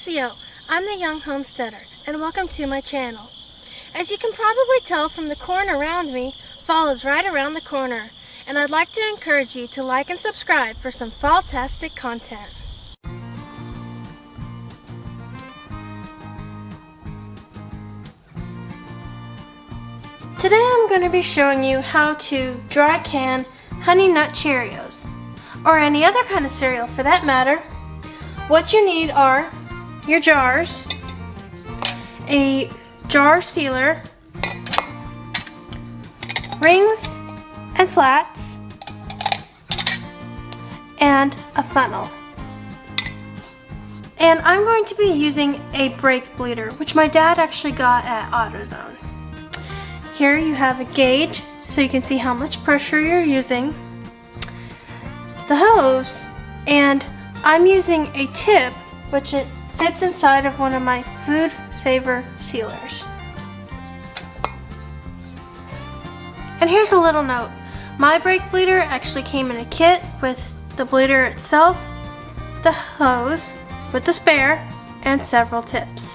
Lucio. I'm the young homesteader, and welcome to my channel. As you can probably tell from the corn around me, fall is right around the corner, and I'd like to encourage you to like and subscribe for some fall-tastic content. Today I'm going to be showing you how to dry can Honey Nut Cheerios, or any other kind of cereal for that matter. What you need are your jars, a jar sealer, rings and flats, and a funnel. And I'm going to be using a brake bleeder, which my dad actually got at AutoZone. Here you have a gauge so you can see how much pressure you're using, the hose, and I'm using a tip which it fits inside of one of my Food Saver sealers. And here's a little note. My brake bleeder actually came in a kit with the bleeder itself, the hose with the spare, and several tips.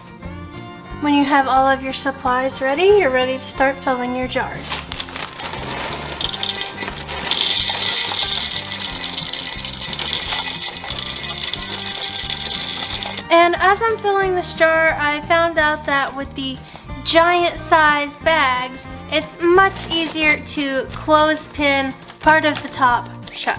When you have all of your supplies ready, you're ready to start filling your jars. And as I'm filling this jar, I found out that with the giant size bags, it's much easier to clothespin part of the top shut.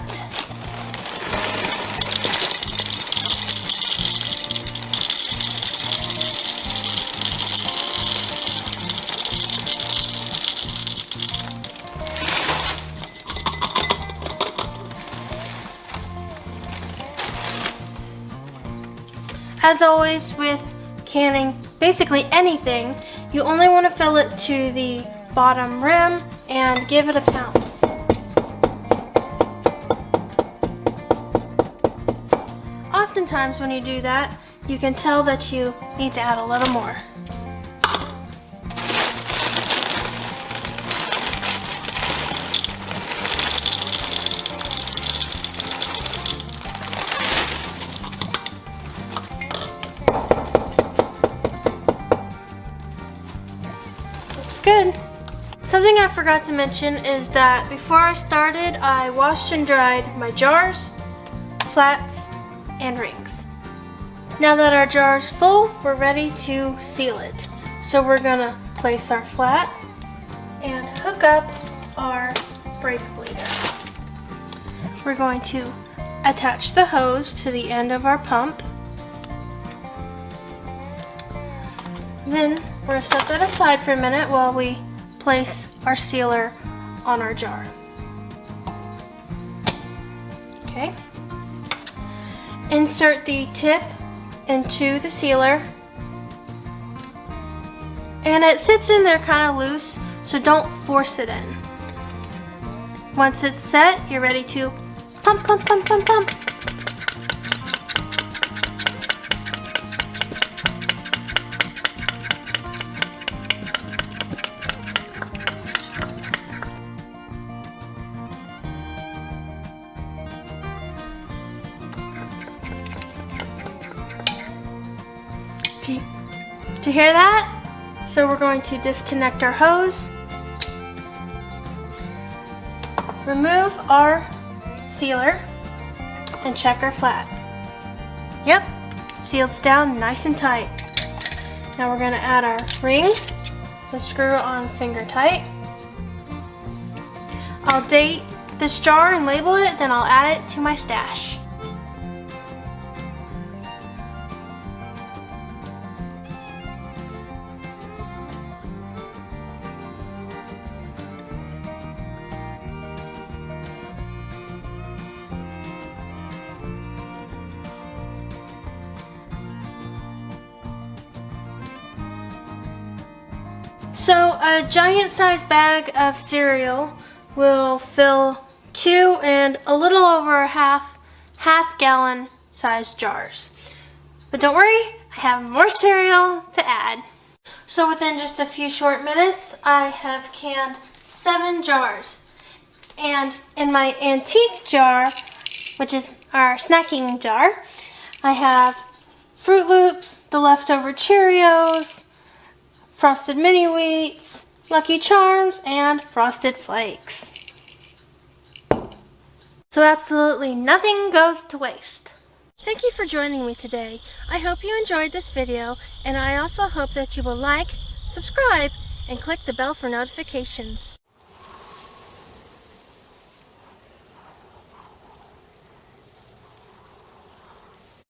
As always with canning basically anything, you only want to fill it to the bottom rim and give it a pounce. Oftentimes when you do that, you can tell that you need to add a little more. Good. Something I forgot to mention is that before I started, I washed and dried my jars, flats, and rings. Now that our jar's full, we're ready to seal it. So we're gonna place our flat and hook up our brake bleeder. We're going to attach the hose to the end of our pump. Then we're going to set that aside for a minute while we place our sealer on our jar. Okay. Insert the tip into the sealer. And it sits in there kind of loose, so don't force it in. Once it's set, you're ready to pump, pump, pump, pump, pump. Do you hear that? So we're going to disconnect our hose, remove our sealer, and check our flat. Yep, sealed down nice and tight. Now we're going to add our rings and screw it on finger tight. I'll date this jar and label it, then I'll add it to my stash. So a giant size bag of cereal will fill 2 and a little over half gallon size jars. But don't worry, I have more cereal to add. So within just a few short minutes, I have canned 7 jars. And in my antique jar, which is our snacking jar, I have Fruit Loops, the leftover Cheerios, Frosted Mini Wheats, Lucky Charms, and Frosted Flakes. So absolutely nothing goes to waste. Thank you for joining me today. I hope you enjoyed this video, and I also hope that you will like, subscribe, and click the bell for notifications.